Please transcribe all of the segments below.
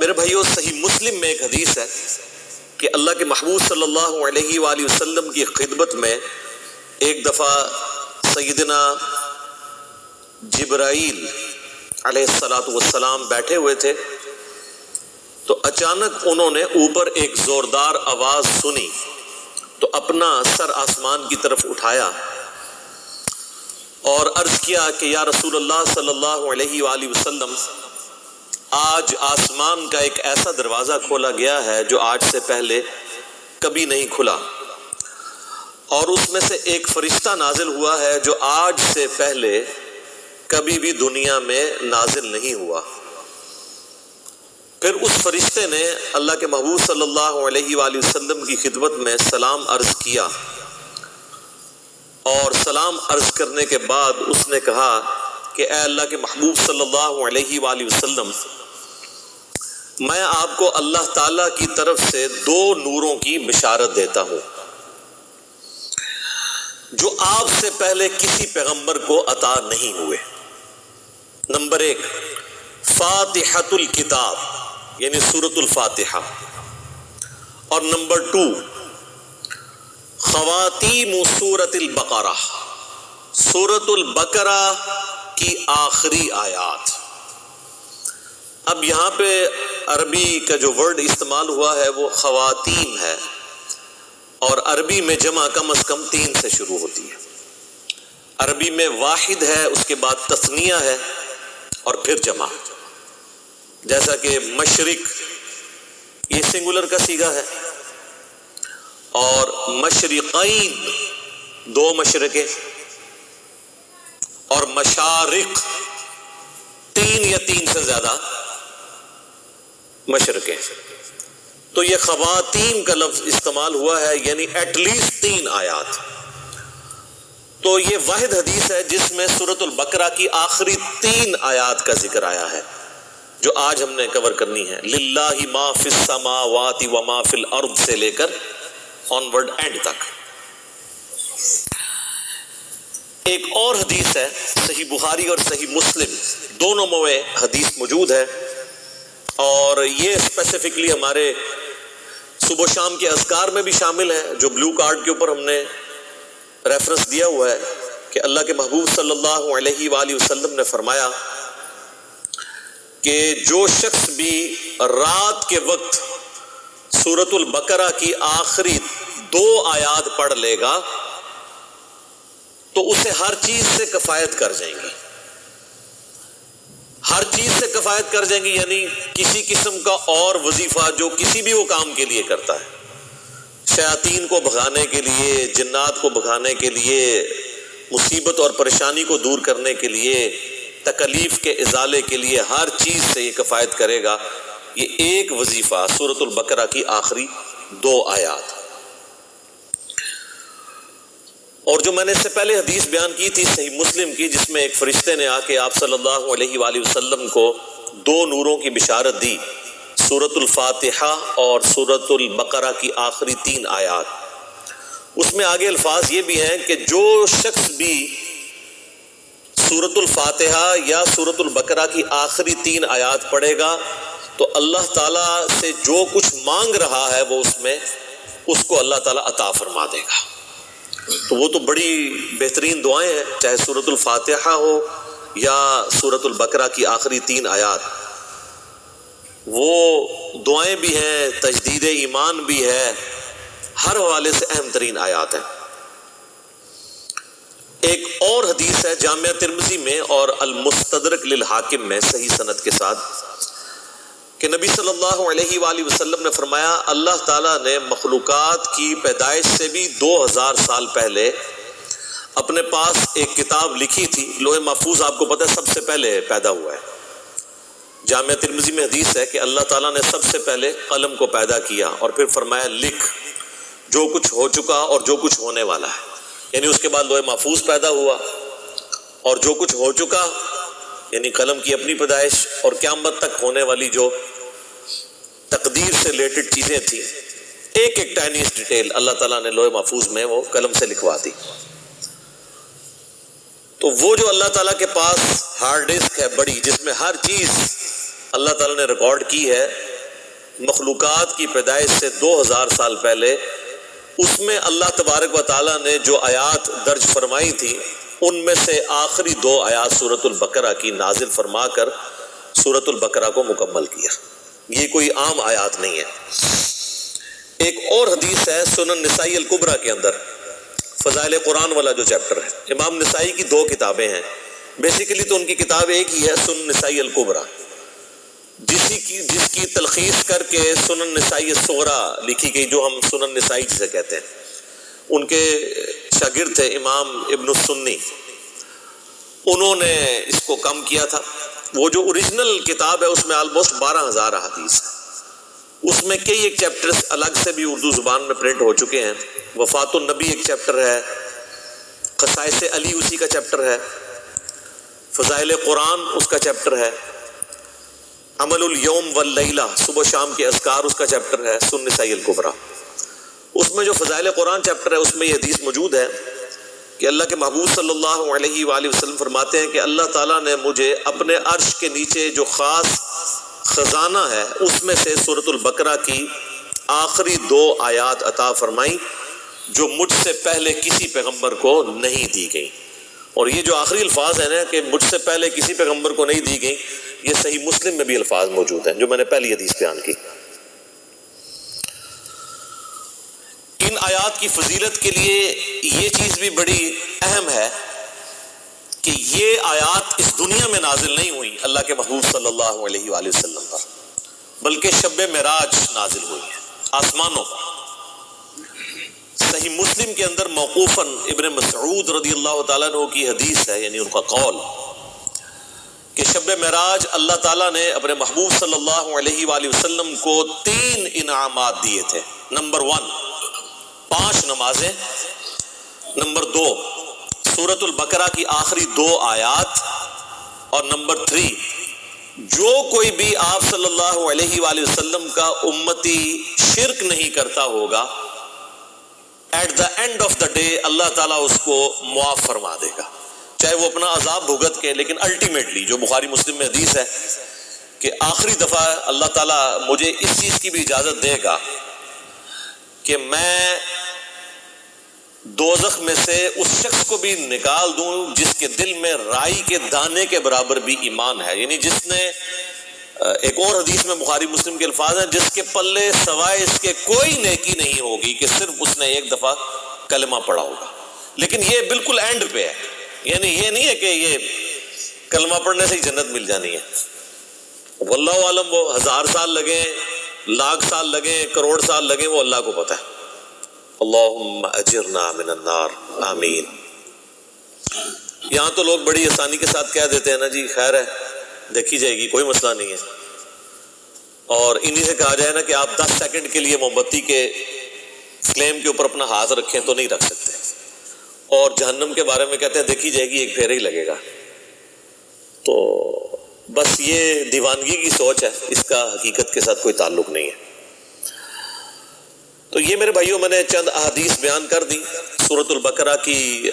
میرے بھائیو، صحیح مسلم میں ایک حدیث ہے کہ اللہ کے محبوب صلی اللہ علیہ وآلہ وسلم کی خدمت میں ایک دفعہ سیدنا جبرائیل علیہ السلام بیٹھے ہوئے تھے، تو اچانک انہوں نے اوپر ایک زوردار آواز سنی تو اپنا سر آسمان کی طرف اٹھایا اور عرض کیا کہ یا رسول اللہ صلی اللہ علیہ وآلہ وسلم، آج آسمان کا ایک ایسا دروازہ کھولا گیا ہے جو آج سے پہلے کبھی نہیں کھلا، اور اس میں سے ایک فرشتہ نازل ہوا ہے جو آج سے پہلے کبھی بھی دنیا میں نازل نہیں ہوا۔ پھر اس فرشتے نے اللہ کے محبوب صلی اللہ علیہ وآلہ وسلم کی خدمت میں سلام عرض کیا، اور سلام عرض کرنے کے بعد اس نے کہا کہ اے اللہ کے محبوب صلی اللہ علیہ وآلہ وسلم، میں آپ کو اللہ تعالیٰ کی طرف سے 2 نوروں کی بشارت دیتا ہوں جو آپ سے پہلے کسی پیغمبر کو عطا نہیں ہوئے۔ نمبر 1، فاتحۃ الکتاب یعنی سورۃ الفاتحہ، اور نمبر 2، خواتیم سورۃ البقرہ، سورۃ البقرہ کی آخری آیات۔ اب یہاں پہ عربی کا جو ورڈ استعمال ہوا ہے وہ خواتیم ہے، اور عربی میں جمع کم از کم 3 سے شروع ہوتی ہے۔ عربی میں واحد ہے، اس کے بعد تثنیہ ہے اور پھر جمع، جیسا کہ مشرق یہ سنگولر کا صیغہ ہے، اور مشرقین 2 مشرقیں، اور مشارق 3 یا 3 سے زیادہ مشرقیں۔ تو یہ خواتین کا لفظ استعمال ہوا ہے، یعنی ایٹ لیسٹ 3 آیات۔ تو یہ واحد حدیث ہے جس میں سورۃ البقرہ کی آخری 3 آیات کا ذکر آیا ہے، جو آج ہم نے کور کرنی ہے۔ للہ ما فی السماوات و ما فی الارض سے لے کر آنورڈ اینڈ تک۔ ایک اور حدیث ہے، صحیح بخاری اور صحیح مسلم دونوں میں حدیث موجود ہے، اور یہ اسپیسیفکلی ہمارے صبح و شام کے اذکار میں بھی شامل ہے، جو بلو کارڈ کے اوپر ہم نے ریفرنس دیا ہوا ہے کہ اللہ کے محبوب صلی اللہ علیہ وآلہ وسلم نے فرمایا کہ جو شخص بھی رات کے وقت سورۃ البقرہ کی آخری 2 آیات پڑھ لے گا تو اسے ہر چیز سے کفایت کر جائیں گی، ہر چیز سے کفایت کر جائیں گی، یعنی کسی قسم کا اور وظیفہ جو کسی بھی وہ کام کے لیے کرتا ہے، شیاطین کو بھگانے کے لیے، جنات کو بھگانے کے لیے، مصیبت اور پریشانی کو دور کرنے کے لیے، تکلیف کے ازالے کے لیے، ہر چیز سے یہ کفایت کرے گا یہ ایک وظیفہ، سورۃ البقرہ کی آخری 2 آیات۔ اور جو میں نے اس سے پہلے حدیث بیان کی تھی صحیح مسلم کی، جس میں ایک فرشتے نے آ کے آپ صلی اللہ علیہ وآلہ وسلم کو 2 نوروں کی بشارت دی، سورۃ الفاتحہ اور سورۃ البقرہ کی آخری 3 آیات۔ اس میں آگے الفاظ یہ بھی ہیں کہ جو شخص بھی سورۃ الفاتحہ یا سورۃ البقرہ کی آخری 3 آیات پڑھے گا تو اللہ تعالیٰ سے جو کچھ مانگ رہا ہے وہ اس کو اللہ تعالیٰ عطا فرما دے گا۔ تو وہ تو بڑی بہترین دعائیں ہیں، چاہے سورۃ الفاتحہ ہو یا سورۃ البقرہ کی آخری 3 آیات، وہ دعائیں بھی ہیں، تجدید ایمان بھی ہے، ہر حوالے سے اہم ترین آیات ہیں۔ ایک اور حدیث ہے جامعہ ترمذی میں اور المستدرک للحاکم میں صحیح سند کے ساتھ کہ نبی صلی اللہ علیہ وآلہ وسلم نے فرمایا، اللہ تعالیٰ نے مخلوقات کی پیدائش سے بھی 2000 سال پہلے اپنے پاس ایک کتاب لکھی تھی۔ لوح محفوظ آپ کو پتہ ہے سب سے پہلے پیدا ہوا ہے۔ جامعہ ترمذی میں حدیث ہے کہ اللہ تعالیٰ نے سب سے پہلے قلم کو پیدا کیا اور پھر فرمایا لکھ جو کچھ ہو چکا اور جو کچھ ہونے والا ہے، یعنی اس کے بعد لوح محفوظ پیدا ہوا، اور جو کچھ ہو چکا یعنی قلم کی اپنی پیدائش، اور قیامت تک ہونے والی جو تقدیر سے ریلیٹڈ چیزیں تھیں، ایک ایک ٹائنیس ڈیٹیل اللہ تعالیٰ نے لوح محفوظ میں وہ قلم سے لکھوا دی۔ تو وہ جو اللہ تعالیٰ کے پاس ہارڈ ڈسک ہے بڑی، جس میں ہر چیز اللہ تعالیٰ نے ریکارڈ کی ہے، مخلوقات کی پیدائش سے 2000 سال پہلے، اس میں اللہ تبارک و تعالیٰ نے جو آیات درج فرمائی تھی ان میں سے آخری 2 آیات سورۃ البقرہ کی نازل فرما کر سورۃ البقرہ کو مکمل کیا۔ یہ کوئی عام آیات نہیں ہے۔ ایک اور حدیث ہے سنن نسائی الکبریٰ کے اندر، فضائل قرآن والا جو چیپٹر ہے۔ امام نسائی کی 2 کتابیں ہیں، بیسیکلی تو ان کی کتاب ایک ہی ہے، سنن نسائی الکبریٰ، جس کی تلخیص کر کے سنن نسائی الصغریٰ لکھی گئی، جو ہم سنن نسائی جسے کہتے ہیں۔ ان کے شاگرد تھے امام ابن السنی، انہوں نے اس کو کم کیا تھا۔ وہ جو اوریجنل کتاب ہے اس میں آلموسٹ 12,000 احادیث ہیں، اس میں کئی ایک چیپٹرز الگ سے بھی اردو زبان میں پرنٹ ہو چکے ہیں۔ وفات النبی ایک چیپٹر ہے، خصائص علی اسی کا چیپٹر ہے، فضائل قرآن اس کا چیپٹر ہے، عمل الیوم واللیلہ صبح شام کے اذکار اس کا چیپٹر ہے، سنن نسائی الکبریٰ۔ اس میں جو فضائل قرآن چیپٹر ہے اس میں یہ حدیث موجود ہے کہ اللہ کے محبوب صلی اللہ علیہ وآلہ وسلم فرماتے ہیں کہ اللہ تعالیٰ نے مجھے اپنے عرش کے نیچے جو خاص خزانہ ہے اس میں سے سورۃ البقرہ کی آخری 2 آیات عطا فرمائی جو مجھ سے پہلے کسی پیغمبر کو نہیں دی گئی۔ اور یہ جو آخری الفاظ ہیں نا کہ مجھ سے پہلے کسی پیغمبر کو نہیں دی گئی، یہ صحیح مسلم میں بھی الفاظ موجود ہیں جو میں نے پہلی حدیث بیان کی۔ ان آیات کی فضیلت کے لیے یہ چیز بھی بڑی اہم ہے کہ یہ آیات اس دنیا میں نازل نہیں ہوئی اللہ کے محبوب صلی اللہ علیہ وآلہ وسلم پر، بلکہ شب معراج نازل ہوئی ہے آسمانوں پر۔ صحیح مسلم کے اندر موقوفاً ابن مسعود رضی اللہ تعالیٰ عنہ کی حدیث ہے، یعنی ان کا قول کہ شب معراج اللہ تعالیٰ نے اپنے محبوب صلی اللہ علیہ وآلہ وسلم کو 3 انعامات دیے تھے۔ نمبر 1 5 نمازیں، نمبر 2 سورۃ البقرہ کی آخری 2 آیات، اور نمبر 3 جو کوئی بھی آپ صلی اللہ علیہ وآلہ وسلم کا امتی شرک نہیں کرتا ہوگا، at the end of the day اللہ تعالیٰ اس کو معاف فرما دے گا، چاہے وہ اپنا عذاب بھگت کے، لیکن الٹیمیٹلی جو بخاری مسلم میں حدیث ہے کہ آخری دفعہ اللہ تعالیٰ مجھے اس چیز کی بھی اجازت دے گا کہ میں دوزخ میں سے اس شخص کو بھی نکال دوں جس کے دل میں رائی کے دانے کے برابر بھی ایمان ہے، یعنی جس نے، ایک اور حدیث میں بخاری مسلم کے الفاظ ہیں، جس کے پلے سوائے اس کے کوئی نیکی نہیں ہوگی کہ صرف اس نے ایک دفعہ کلمہ پڑھا ہوگا۔ لیکن یہ بالکل اینڈ پہ ہے، یعنی یہ نہیں ہے کہ یہ کلمہ پڑھنے سے ہی جنت مل جانی ہے۔ واللہ عالم، وہ 1000 سال لگیں، 1,00,000 سال لگیں، کروڑ سال لگیں، وہ اللہ کو پتہ ہے۔ اللہم اجرنا من النار، آمین۔ یہاں تو لوگ بڑی آسانی کے ساتھ کہہ دیتے ہیں نا جی خیر ہے دیکھی جائے گی، کوئی مسئلہ نہیں ہے، اور انہی سے کہا جائے نا کہ آپ 10 سیکنڈ کے لیے موم بتی کے فلیم کے اوپر اپنا ہاتھ رکھیں تو نہیں رکھ سکتے، اور جہنم کے بارے میں کہتے ہیں دیکھی جائے گی، ایک پھیرا ہی لگے گا۔ تو بس یہ دیوانگی کی سوچ ہے، اس کا حقیقت کے ساتھ کوئی تعلق نہیں ہے۔ تو یہ میرے بھائیوں میں نے چند احادیث بیان کر دی سورۃ البقرہ کی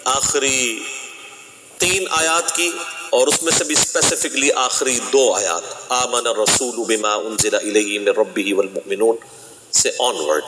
آخری 3 آیات کی، اور اس میں سے بھی اسپیسیفکلی آخری 2 آیات آمن الرسول بما انزل الیہ من ربہ والمؤمنون سے آنورڈ۔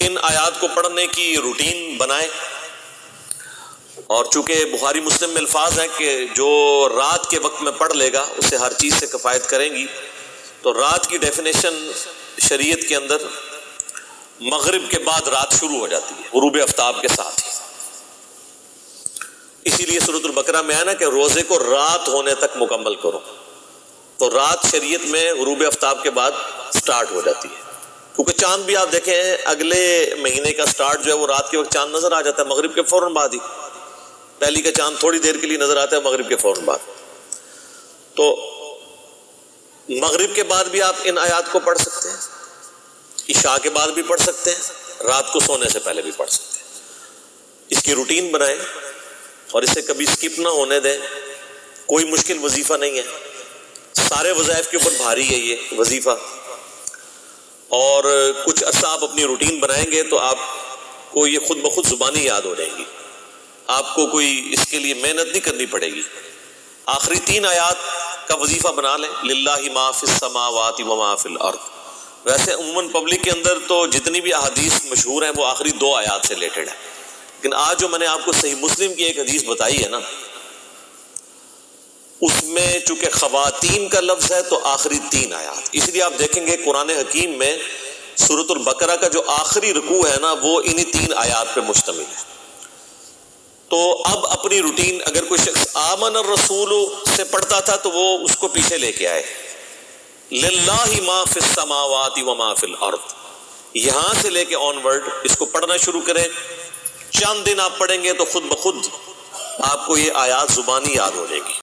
ان آیات کو پڑھنے کی روٹین بنائیں، اور چونکہ بخاری مسلم میں الفاظ ہیں کہ جو رات کے وقت میں پڑھ لے گا اسے ہر چیز سے کفایت کریں گی، تو رات کی ڈیفینیشن شریعت کے اندر مغرب کے بعد رات شروع ہو جاتی ہے، غروب آفتاب کے ساتھ ہی۔ اسی لیے سورۃ البقرہ میں ہے نا کہ روزے کو رات ہونے تک مکمل کرو، تو رات شریعت میں غروب آفتاب کے بعد سٹارٹ ہو جاتی ہے، کیونکہ چاند بھی آپ دیکھیں اگلے مہینے کا سٹارٹ جو ہے وہ رات کے وقت چاند نظر آ جاتا ہے، مغرب کے فوراً بعد ہی۔ پہلی کا چاند تھوڑی دیر کے لیے نظر آتا ہے مغرب کے فوراً بعد، تو مغرب کے بعد بھی آپ ان آیات کو پڑھ سکتے ہیں، عشاء کے بعد بھی پڑھ سکتے ہیں، رات کو سونے سے پہلے بھی پڑھ سکتے ہیں۔ اس کی روٹین بنائیں اور اسے کبھی سکپ نہ ہونے دیں، کوئی مشکل وظیفہ نہیں ہے، سارے وظائف کے اوپر بھاری ہے یہ وظیفہ، اور کچھ عرصہ آپ اپنی روٹین بنائیں گے تو آپ کو یہ خود بخود زبانی یاد ہو جائیں گی، آپ کو کوئی اس کے لیے محنت نہیں کرنی پڑے گی۔ آخری 3 آیات کا وظیفہ بنا لیں، للہ ما فی السماوات و ما فی الارض۔ ویسے عموماً پبلک کے اندر تو جتنی بھی احادیث مشہور ہیں وہ آخری 2 آیات سے ریلیٹڈ ہے، لیکن آج جو میں نے آپ کو صحیح مسلم کی ایک حدیث بتائی ہے نا، اس میں چونکہ خواتین کا لفظ ہے تو آخری 3 آیات، اس لیے آپ دیکھیں گے قرآن حکیم میں سورۃ البقرہ کا جو آخری رکوع ہے نا وہ انہی 3 آیات پہ مشتمل ہے۔ تو اب اپنی روٹین اگر کوئی شخص آمن الرسول سے پڑھتا تھا تو وہ اس کو پیچھے لے کے آئے، للہ ما فی السماوات و ما فی الارض، یہاں سے لے کے آن ورڈ اس کو پڑھنا شروع کریں۔ چند دن آپ پڑھیں گے تو خود بخود آپ کو یہ آیات زبانی یاد ہو جائے گی۔